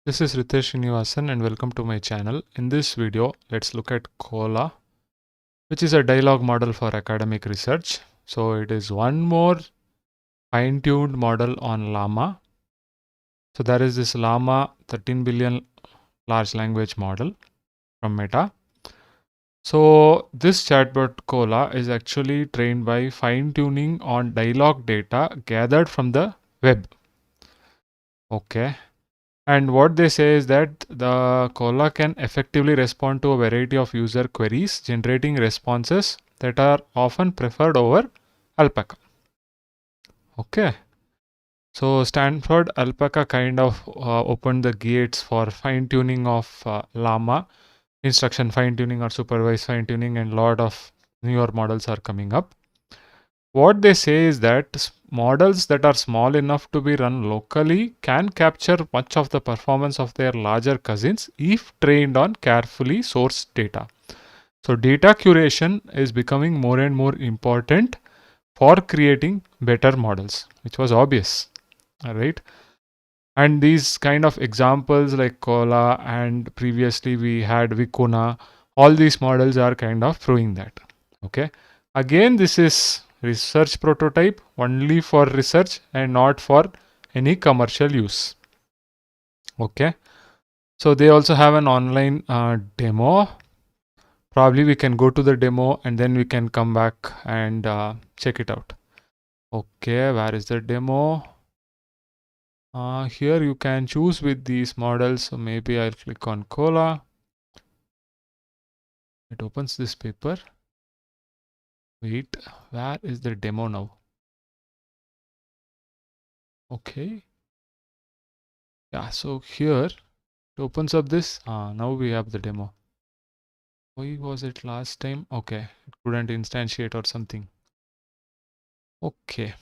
This is Ritesh Srinivasan and welcome to my channel. In this video, let's look at Koala, which is a dialogue model for academic research. So it is one more fine-tuned model on LLaMA. So there is this LLaMA 13 billion large language model from Meta. So this chatbot Koala is actually trained by fine-tuning on dialogue data gathered from the web. Okay. And what they say is that the Koala can effectively respond to a variety of user queries, generating responses that are often preferred over Alpaca. Okay. So Stanford Alpaca kind of opened the gates for fine tuning of LLaMA, instruction fine tuning or supervised fine tuning, and a lot of newer models are coming up. What they say is that models that are small enough to be run locally can capture much of the performance of their larger cousins if trained on carefully sourced data. So data curation is becoming more and more important for creating better models, which was obvious. All right. And these kind of examples like Koala and previously we had Vicuna, all these models are kind of proving that. Okay. Again, this is research prototype only for research and not for any commercial use. Okay. So they also have an online demo. Probably we can go to the demo and then we can come back and check it out. Okay, where is the demo? Here you can choose with these models. So maybe I'll click on Koala. It opens this paper. Wait, where is the demo now? Okay. Yeah, so here it opens up this. Now we have the demo. Why was it last time? Okay, it couldn't instantiate or something. Okay.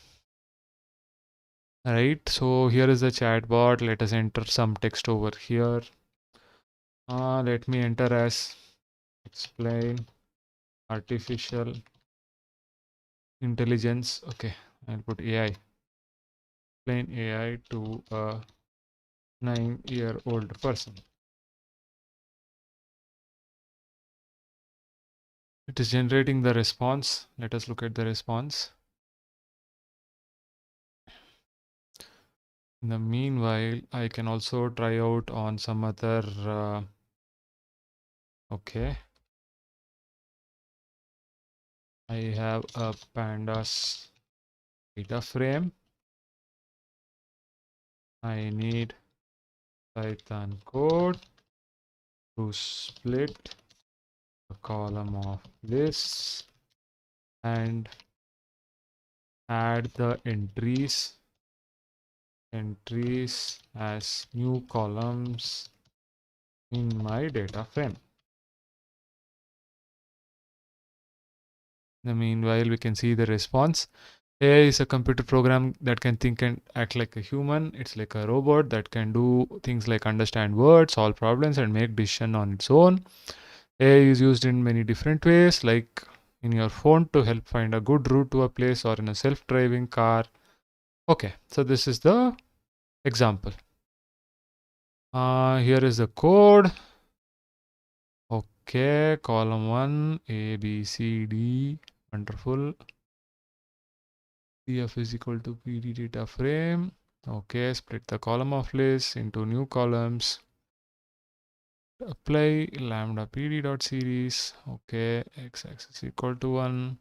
All right, so here is the chatbot. Let us enter some text over here. Let me enter as explain artificial intelligence. Okay, I'll put AI. Explain AI to a 9-year-old person. It is generating the response. Let us look at the response. In the meanwhile, I can also try out on some other. Okay. I have a pandas data frame. I need Python code to split a column of lists and add the entries as new columns in my data frame. In the meanwhile, we can see the response. AI is a computer program that can think and act like a human. It's like a robot that can do things like understand words, solve problems, and make decisions on its own. AI is used in many different ways, like in your phone to help find a good route to a place or in a self-driving car. Okay, so this is the example. Here is the code. Okay, column 1, A, B, C, D. Wonderful. df is equal to pd data frame. Okay, split the column of list into new columns. Apply lambda pd dot series. Okay, x-axis equal to 1.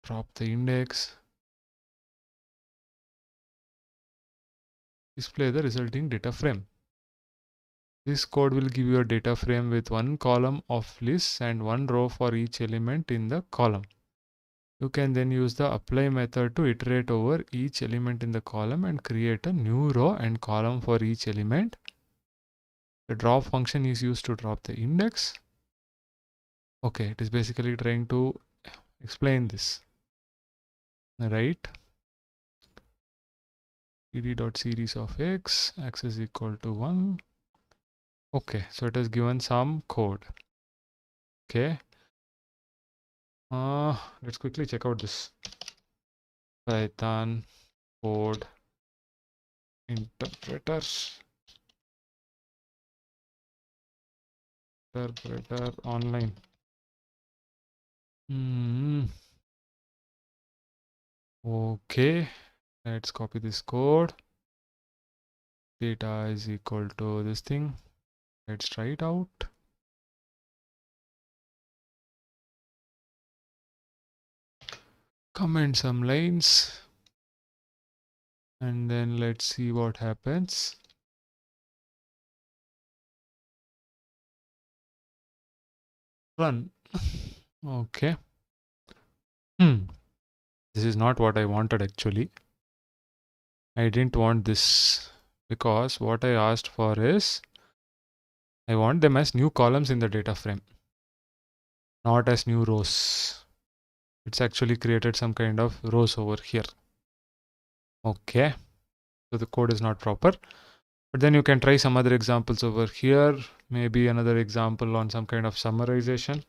Drop the index. Display the resulting data frame. This code will give you a data frame with one column of lists and one row for each element in the column. You can then use the apply method to iterate over each element in the column and create a new row and column for each element. The drop function is used to drop the index. Okay, it is basically trying to explain this. Right? pd.series of x is equal to 1. Okay, so it has given some code. Okay. Let's quickly check out this. Python code interpreter. interpreter online. Okay, let's copy this code. Data is equal to this thing. Let's try it out. Comment some lines. And then let's see what happens. Run. Okay. This is not what I wanted actually. I didn't want this because what I asked for is I want them as new columns in the data frame, not as new rows. It's actually created some kind of rows over here. Okay. So the code is not proper. But then you can try some other examples over here. Maybe another example on some kind of summarization.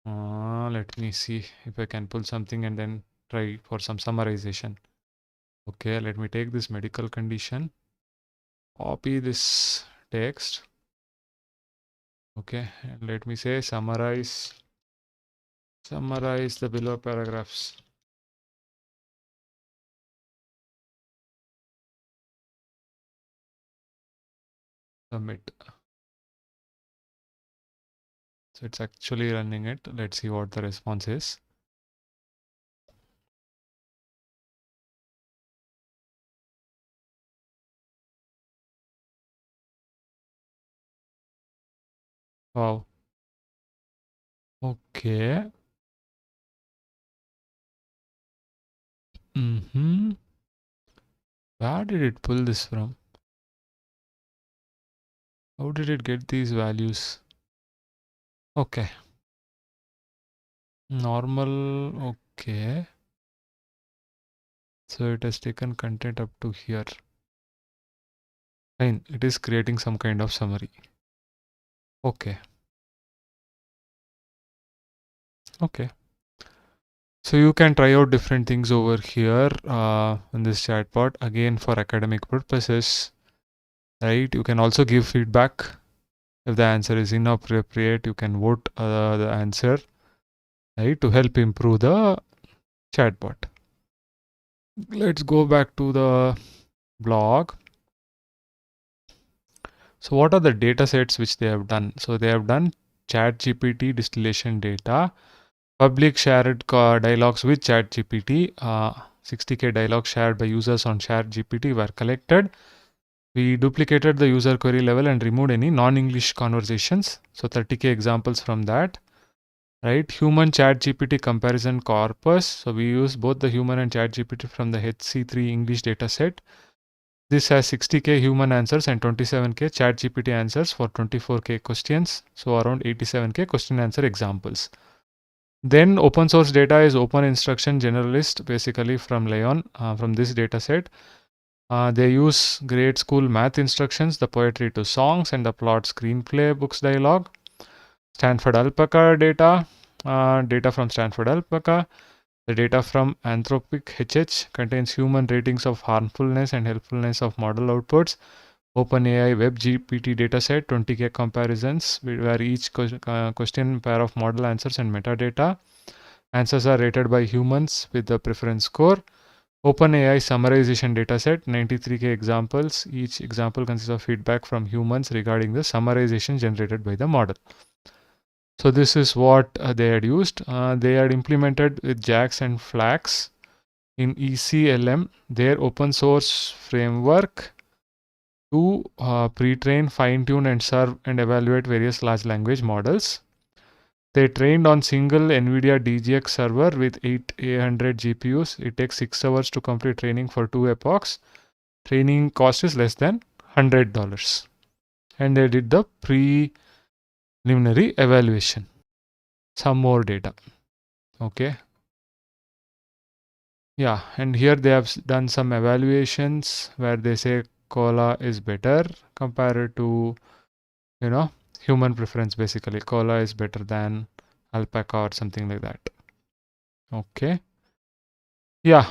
Let me see if I can pull something and then try for some summarization. Okay, let me take this medical condition, copy this text. Okay, and let me say summarize the below paragraphs. Submit. So it's actually running it. Let's see what the response is. Wow. Okay. Where did it pull this from? How did it get these values? Okay. Normal. Okay. So it has taken content up to here. Fine. It is creating some kind of summary. Okay. Okay. So you can try out different things over here in this chatbot again for academic purposes, right? You can also give feedback. If the answer is inappropriate, you can vote the answer, right, to help improve the chatbot. Let's go back to the blog. So what are the data sets which they have done? So they have done ChatGPT distillation data, public shared dialogues with ChatGPT. 60K dialogues shared by users on ChatGPT were collected. We duplicated the user query level and removed any non-English conversations. So 30K examples from that. Right, human ChatGPT comparison corpus. So we use both the human and ChatGPT from the HC3 English dataset. This has 60K human answers and 27K ChatGPT answers for 24K questions. So around 87K question answer examples. Then open source data is open instruction generalist, basically from Leon, from this dataset. They use grade school math instructions, the poetry to songs, and the plot screenplay books dialogue. Stanford Alpaca data, data from Stanford Alpaca. The data from Anthropic HH contains human ratings of harmfulness and helpfulness of model outputs. OpenAI WebGPT dataset, 20K comparisons where each question pair of model answers and metadata. Answers are rated by humans with the preference score. OpenAI summarization dataset, 93K examples. Each example consists of feedback from humans regarding the summarization generated by the model. So this is what they had used. They had implemented with JAX and Flax in ECLM, their open source framework to pre-train, fine-tune, and serve and evaluate various large language models. They trained on single NVIDIA DGX server with 800 GPUs. It takes 6 hours to complete training for 2 epochs. Training cost is less than $100. And they did the preliminary evaluation. Some more data. Okay. Yeah, and here they have done some evaluations where they say Koala is better compared to, human preference basically. Koala is better than Alpaca or something like that. Okay. Yeah.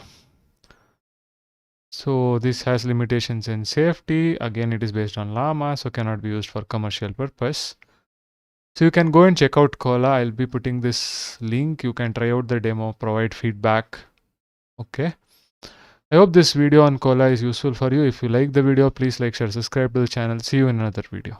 So this has limitations in safety. Again, it is based on llama, so cannot be used for commercial purpose. So you can go and check out Koala. I'll be putting this link. You can try out the demo, provide feedback. Okay. I hope this video on Koala is useful for you. If you like the video, please like, share, subscribe to the channel. See you in another video.